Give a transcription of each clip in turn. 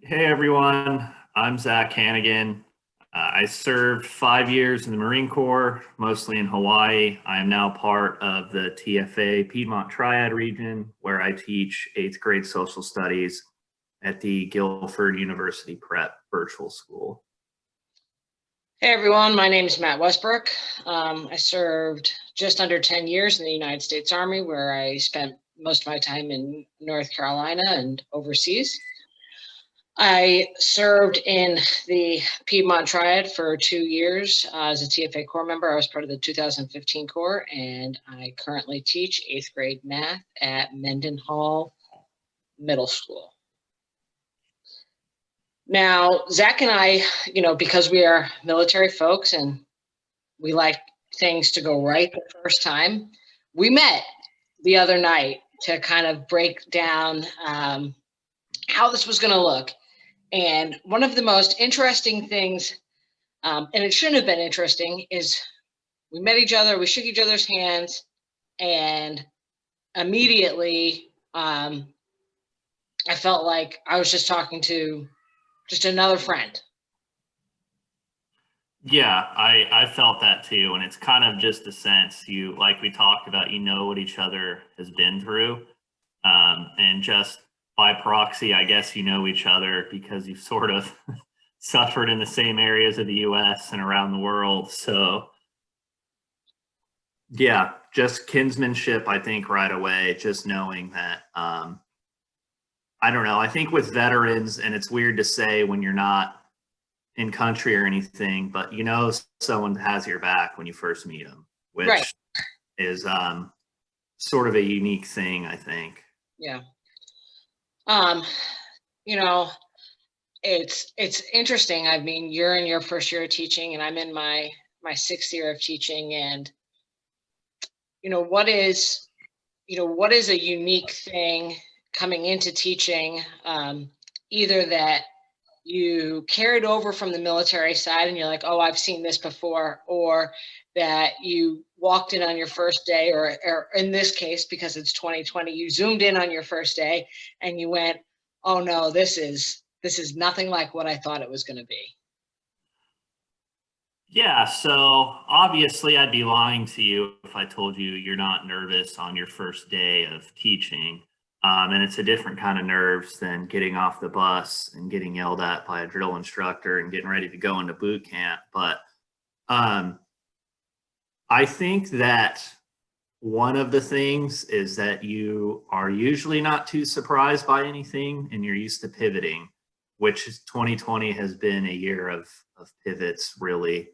Hey everyone, I'm Zach Hannigan. I served 5 years in the Marine Corps, mostly in Hawaii. I am now part of the TFA Piedmont Triad region, where I teach eighth grade social studies at the Guilford University Prep Virtual School. Hey everyone, my name is Matt Westbrook. I served just under 10 years in the United States Army, where I spent most of my time in North Carolina and overseas. I served in the Piedmont Triad for 2 years as a TFA Corps member. I was part of the 2015 Corps, and I currently teach eighth grade math at Mendenhall Middle School. Now, Zach and I, because we are military folks and we like things to go right the first time, we met the other night to kind of break down how this was going to look. And one of the most interesting things, and it shouldn't have been interesting, is we met each other, we shook each other's hands, and immediately I felt like I was just talking to just another friend. Yeah, I felt that too. And it's kind of just a sense like we talked about, what each other has been through. And just by proxy, I guess each other because you've sort of suffered in the same areas of the US and around the world. So yeah, just kinsmanship, I think right away, just knowing that, I don't know, I think with veterans, and it's weird to say when you're not in country or anything, but someone has your back when you first meet them, which Right. is sort of a unique thing, I think. Yeah. It's interesting. I mean, you're in your first year of teaching and I'm in my sixth year of teaching, and what is a unique thing coming into teaching, either that you carried over from the military side and you're like, oh, I've seen this before, or that you walked in on your first day, or in this case, because it's 2020, you zoomed in on your first day and you went, oh no, this is nothing like what I thought it was going to be. Yeah, so obviously I'd be lying to you if I told you you're not nervous on your first day of teaching. And it's a different kind of nerves than getting off the bus and getting yelled at by a drill instructor and getting ready to go into boot camp. But I think that one of the things is that you are usually not too surprised by anything and you're used to pivoting, which 2020 has been a year of pivots, really.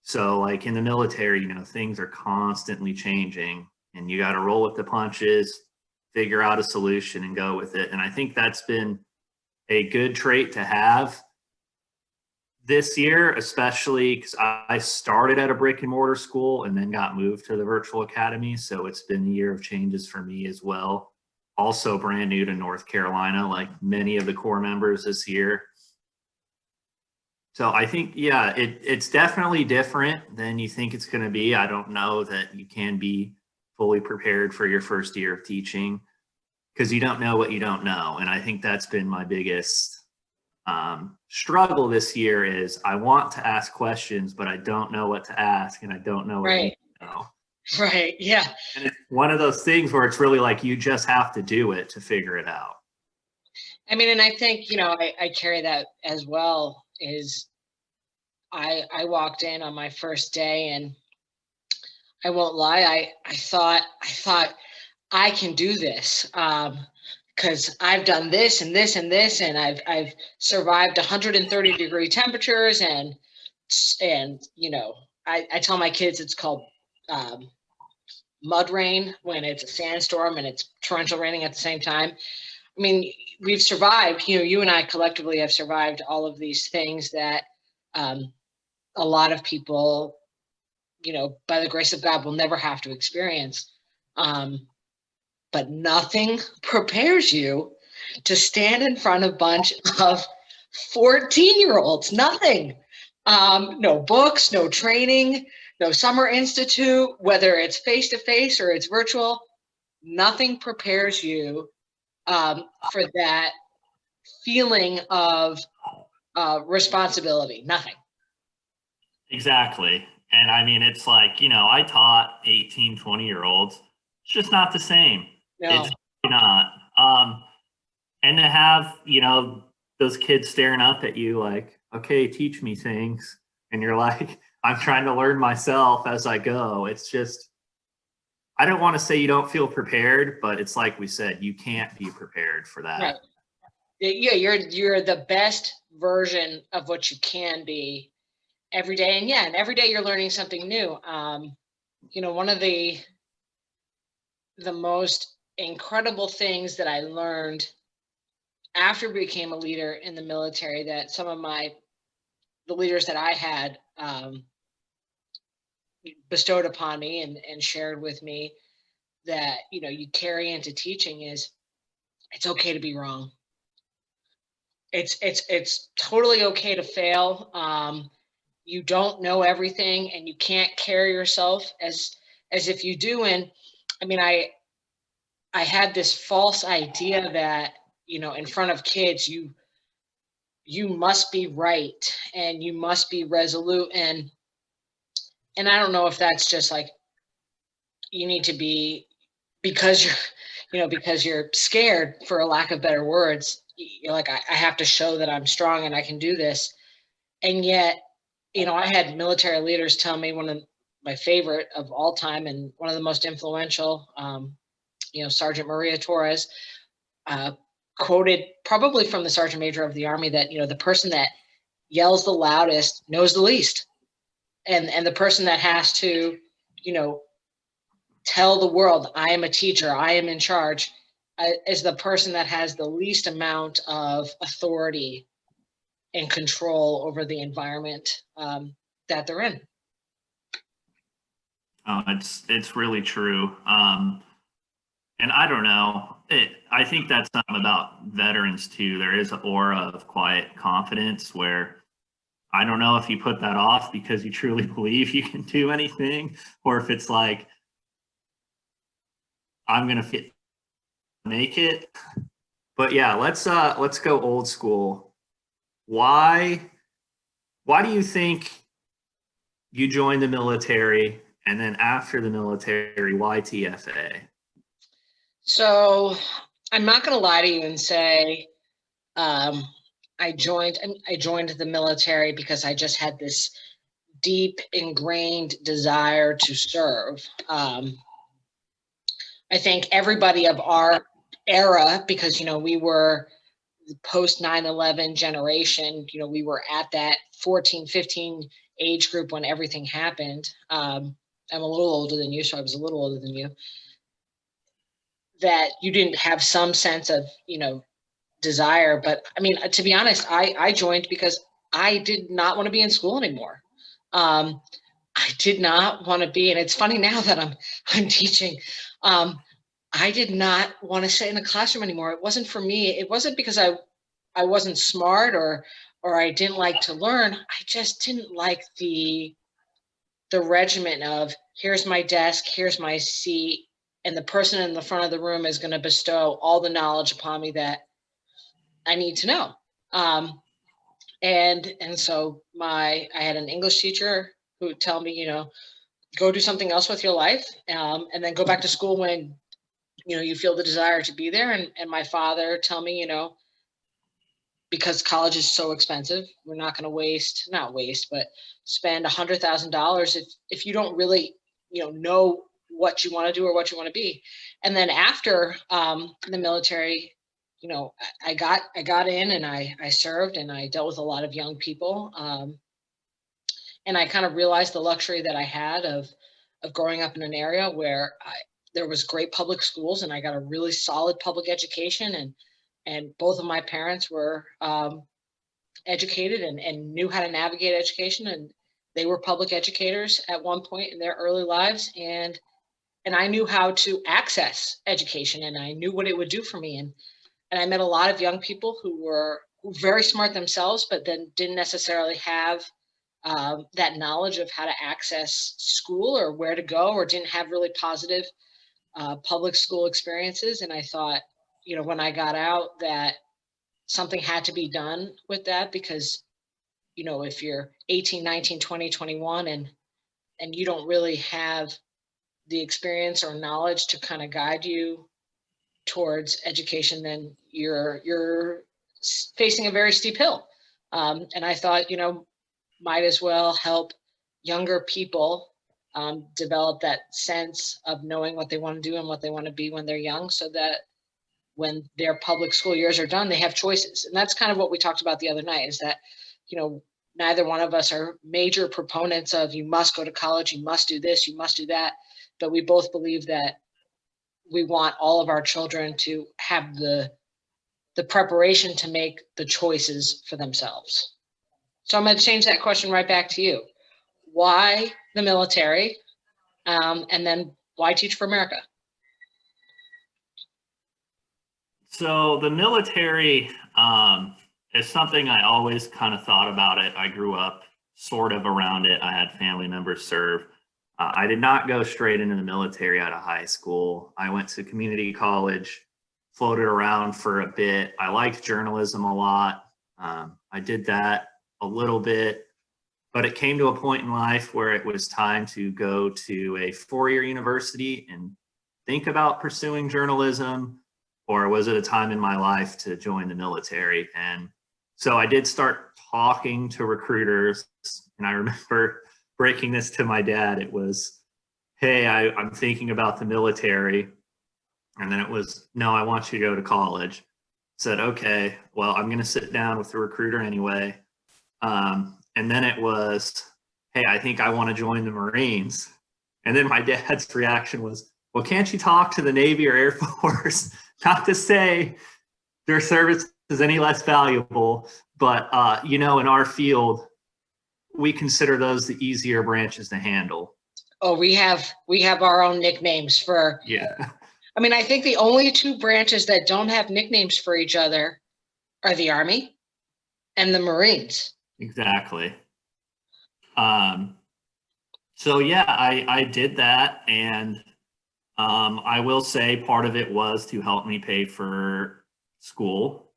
So like in the military, things are constantly changing and you got to roll with the punches, figure out a solution and go with it. And I think that's been a good trait to have this year, especially because I started at a brick and mortar school and then got moved to the virtual academy. So it's been a year of changes for me as well. Also brand new to North Carolina, like many of the Corps members this year. So I think, yeah, it's definitely different than you think it's going to be. I don't know that you can be fully prepared for your first year of teaching because you don't know what you don't know. And I think that's been my biggest struggle this year is I want to ask questions, but I don't know what to ask and I don't know what you know. Right. Yeah. And it's one of those things where it's really like you just have to do it to figure it out. I mean, and I think, I carry that as well. Is I walked in on my first day and I won't lie, I thought I can do this. Because I've done this and this and this, and I've survived 130-degree temperatures, and I tell my kids it's called mud rain when it's a sandstorm and it's torrential raining at the same time. I mean, we've survived. You and I collectively have survived all of these things that a lot of people, by the grace of God, will never have to experience. But nothing prepares you to stand in front of a bunch of 14-year-olds. Nothing. No books, no training, no summer institute, whether it's face-to-face or it's virtual. Nothing prepares you for feeling of responsibility, nothing. Exactly. And I mean, it's like, I taught 18, 20-year-olds. It's just not the same. No. It's not. And to have, those kids staring up at you like, okay, teach me things. And you're like, I'm trying to learn myself as I go. It's just, I don't want to say you don't feel prepared, but it's like we said, you can't be prepared for that. Right. Yeah, you're the best version of what you can be every day. And every day you're learning something new. One of the most incredible things that I learned after I became a leader in the military, that some of the leaders that I had bestowed upon me and shared with me, that you carry into teaching, is it's okay to be wrong. It's totally okay to fail. You don't know everything, and you can't carry yourself as if you do. And I mean, I had this false idea that in front of kids you must be right and you must be resolute, and I don't know if that's just like you need to be, because you're scared, for a lack of better words. You're like, I have to show that I'm strong and I can do this. And yet, I had military leaders tell me, one of my favorite of all time and one of the most influential, Sergeant Maria Torres, quoted probably from the Sergeant Major of the Army, that the person that yells the loudest knows the least, and the person that has to tell the world, I am a teacher, I am in charge, is the person that has the least amount of authority and control over the environment that they're in. Oh, it's really true. And I don't know. I think that's something about veterans too. There is an aura of quiet confidence where I don't know if you put that off because you truly believe you can do anything, or if it's like, I'm gonna make it. But yeah, let's go old school. Why do you think you joined the military, and then after the military, why TFA? So I'm not going to lie to you and say I joined the military because I just had this deep ingrained desire to serve. I think everybody of our era, because we were the post 9/11 generation, we were at that 14, 15 age group when everything happened. I'm a little older than you, so I was a little older than you. That you didn't have some sense of desire. But I mean, to be honest, I joined because I did not want to be in school anymore. I did not want to be, and it's funny now that I'm teaching. I did not want to sit in a classroom anymore. It wasn't for me. It wasn't because I wasn't smart or I didn't like to learn. I just didn't like the regimen of, here's my desk, here's my seat, and the person in the front of the room is going to bestow all the knowledge upon me that I need to know. And so I had an English teacher who would tell me, go do something else with your life, and then go back to school when you feel the desire to be there. And my father tell me, because college is so expensive, we're not going to not waste, but spend $100,000 if you don't really, know what you want to do or what you want to be. And then after the military, I got in and I served and I dealt with a lot of young people. And I kind of realized the luxury that I had of growing up in an area where there was great public schools, and I got a really solid public education, and both of my parents were educated and knew how to navigate education, and they were public educators at one point in their early lives, and I knew how to access education, and I knew what it would do for me, and I met a lot of young people who were very smart themselves, but then didn't necessarily have that knowledge of how to access school or where to go, or didn't have really positive public school experiences. And I thought, when I got out, that something had to be done with that because, if you're 18, 19, 20, 21 and you don't really have the experience or knowledge to kind of guide you towards education, then you're facing a very steep hill. And I thought, might as well help younger people develop that sense of knowing what they want to do and what they want to be when they're young, so that when their public school years are done, they have choices. And that's kind of what we talked about the other night, is that, neither one of us are major proponents of you must go to college, you must do this, you must do that. But we both believe that we want all of our children to have the preparation to make the choices for themselves. So I'm going to change that question right back to you. Why the military? And then why Teach for America? So the military is something I always kind of thought about it. I grew up sort of around it. I had family members serve. I did not go straight into the military out of high school. I went to community college, floated around for a bit. I liked journalism a lot. I did that a little bit, but it came to a point in life where it was time to go to a four-year university and think about pursuing journalism, or was it a time in my life to join the military? And so I did start talking to recruiters, and I remember breaking this to my dad. It was, hey, I'm thinking about the military. And then it was, no, I want you to go to college. Said, okay, well, I'm going to sit down with the recruiter anyway. And then it was, hey, I think I want to join the Marines. And then my dad's reaction was, well, can't you talk to the Navy or Air Force? Not to say their service is any less valuable, but, in our field, we consider those the easier branches to handle. Oh, we have our own nicknames for. Yeah. I mean, I think the only two branches that don't have nicknames for each other are the Army and the Marines. Exactly. So yeah, I did that, and I will say part of it was to help me pay for school.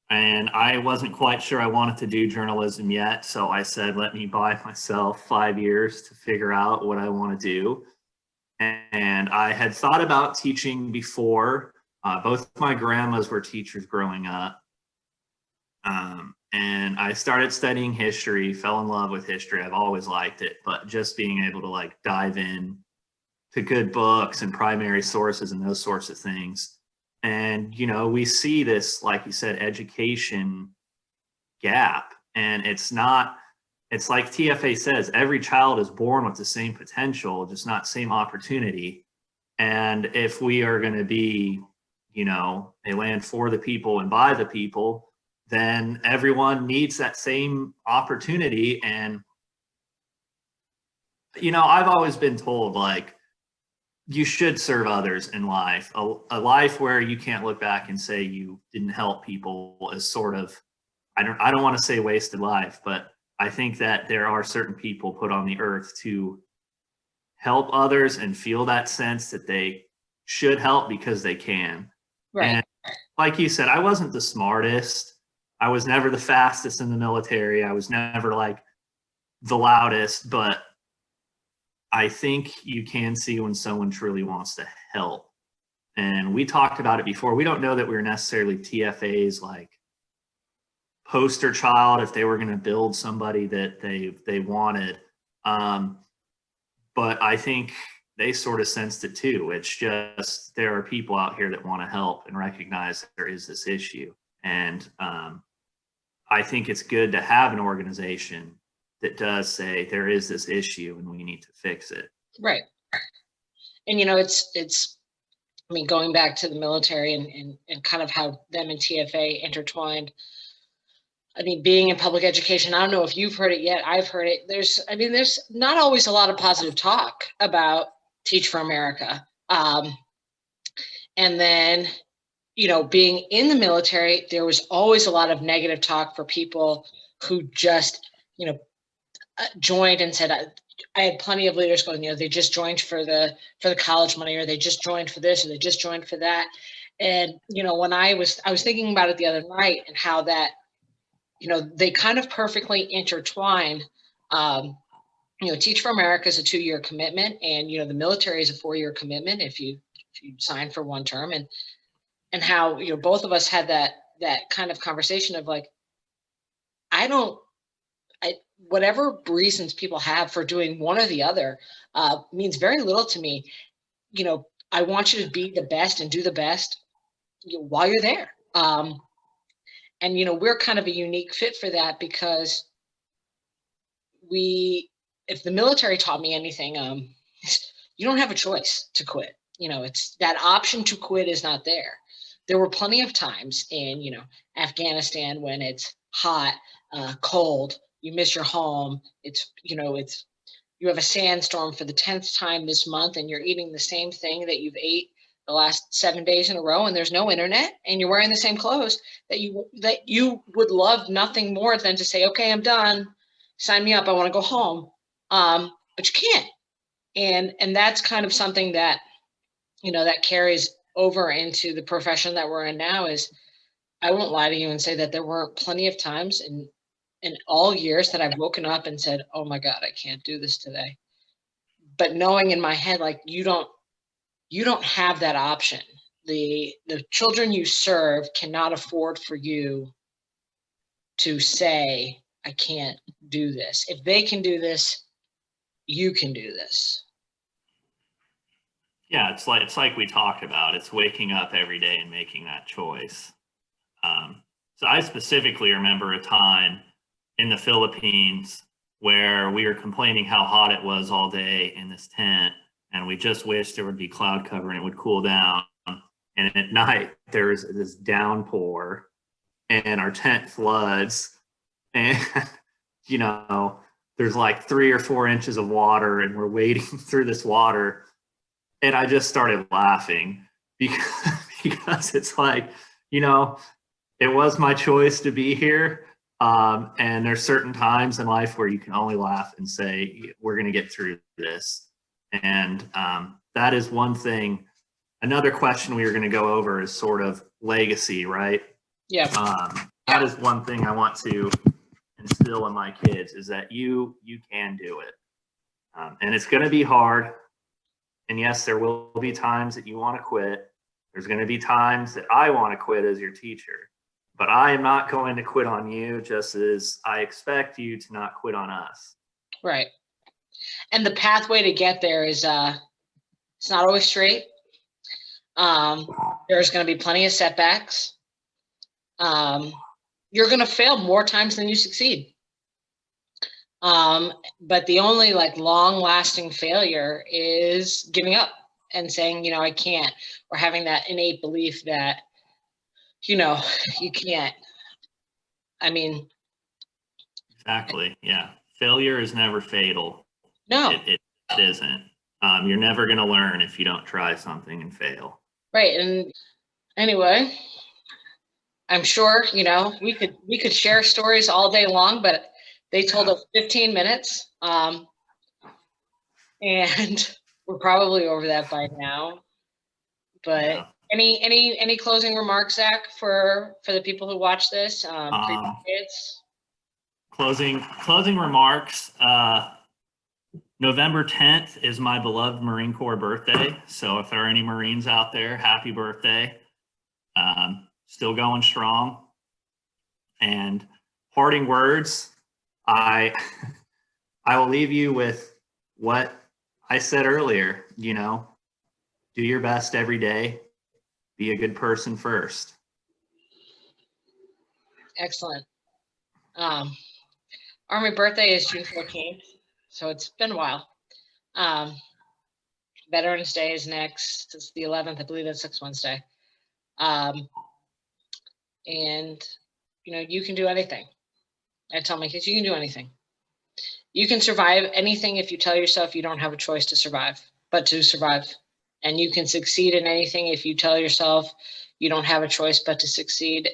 And I wasn't quite sure I wanted to do journalism yet. So I said, let me buy myself 5 years to figure out what I want to do. And I had thought about teaching before. Both my grandmas were teachers growing up. And I started studying history, fell in love with history. I've always liked it, but just being able to dive in to good books and primary sources and those sorts of things. And, we see this, like you said, education gap. And it's like TFA says, every child is born with the same potential, just not same opportunity. And if we are going to be, a land for the people and by the people, then everyone needs that same opportunity. And, I've always been told, you should serve others in life. A life where you can't look back and say you didn't help people is sort of, I don't want to say wasted life, but I think that there are certain people put on the earth to help others and feel that sense that they should help because they can. Right. And like you said, I wasn't the smartest. I was never the fastest in the military. I was never the loudest, but I think you can see when someone truly wants to help. And we talked about it before. We don't know that we're necessarily TFA's poster child if they were going to build somebody that they wanted. But I think they sort of sensed it too. It's just there are people out here that want to help and recognize that there is this issue. And I think it's good to have an organization that does say there is this issue and we need to fix it. Right. And, it's, going back to the military and kind of how them and TFA intertwined. Being in public education, I don't know if you've heard it yet. I've heard it. There's not always a lot of positive talk about Teach for America. And then, being in the military, there was always a lot of negative talk for people who just, joined and said, I had plenty of leaders going, they just joined for the college money, or they just joined for this, or they just joined for that. And, when I was thinking about it the other night and how that, they kind of perfectly intertwine. Teach for America is a 2-year commitment, and, the military is a 4-year commitment if you sign for one term, and how, both of us had that kind of conversation of like, whatever reasons people have for doing one or the other means very little to me. I want you to be the best and do the best while you're there. And, we're kind of a unique fit for that because if the military taught me anything, you don't have a choice to quit. It's that option to quit is not there. There were plenty of times in, Afghanistan when it's hot, cold, you miss your home. You have a sandstorm for the 10th time this month and you're eating the same thing that you've ate the last 7 days in a row, and there's no internet, and you're wearing the same clothes that you would love nothing more than to say, okay, I'm done. Sign me up. I want to go home. But you can't. And that's kind of something that, that carries over into the profession that we're in now. Is I won't lie to you and say that there weren't plenty of times in all years that I've woken up and said, oh my God, I can't do this today. But knowing in my head, like, you don't have that option. The children you serve cannot afford for you to say, I can't do this. If they can do this, you can do this. Yeah, it's like we talked about. It's waking up every day and making that choice. So I specifically remember a time in the Philippines where we were complaining how hot it was all day in this tent, and we just wished there would be cloud cover and it would cool down. And at night there's this downpour and our tent floods, and there's like 3 or 4 inches of water and we're wading through this water. And I just started laughing because it's like, it was my choice to be here. And there's certain times in life where you can only laugh and say, we're going to get through this. And that is one thing. Another question we were going to go over is sort of legacy, right? Yeah. That is one thing I want to instill in my kids, is that you can do it. And it's going to be hard. And yes, there will be times that you want to quit. There's going to be times that I want to quit as your teacher. But I am not going to quit on you, just as I expect you to not quit on us. Right. And the pathway to get there is it's not always straight. There's going to be plenty of setbacks. You're going to fail more times than you succeed. But the only long-lasting failure is giving up and saying, I can't, or having that innate belief that, you can't. I mean, exactly. Yeah. Failure is never fatal. No, it isn't. You're never going to learn if you don't try something and fail. Right. And anyway, I'm sure, we could share stories all day long, but they told us 15 minutes. And we're probably over that by now. But yeah. Any closing remarks, Zach, for the people who watch this? Closing remarks. November 10th is my beloved Marine Corps birthday. So if there are any Marines out there, happy birthday. Still going strong. And parting words, I will leave you with what I said earlier, do your best every day. Be a good person first. Excellent. Army birthday is June 14th, so it's been a while. Veterans Day is next. It's the 11th. I believe that's next Wednesday. And, you can do anything. I tell my kids, you can do anything. You can survive anything if you tell yourself you don't have a choice to survive, but to survive. And you can succeed in anything if you tell yourself you don't have a choice but to succeed.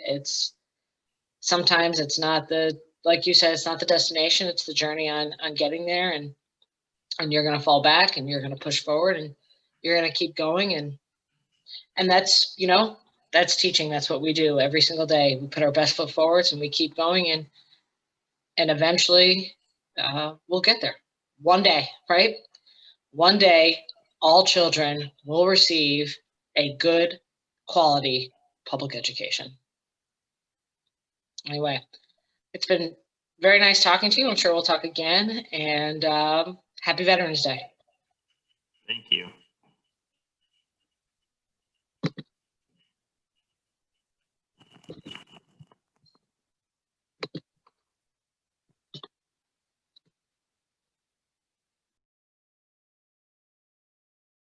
Sometimes it's not like you said, it's not the destination, it's the journey on getting there, and you're going to fall back and you're going to push forward and you're going to keep going. And that's, that's teaching. That's what we do every single day. We put our best foot forwards and we keep going, and eventually we'll get there one day, right? One day, all children will receive a good quality public education. Anyway, it's been very nice talking to you. I'm sure we'll talk again, and happy Veterans Day. Thank you.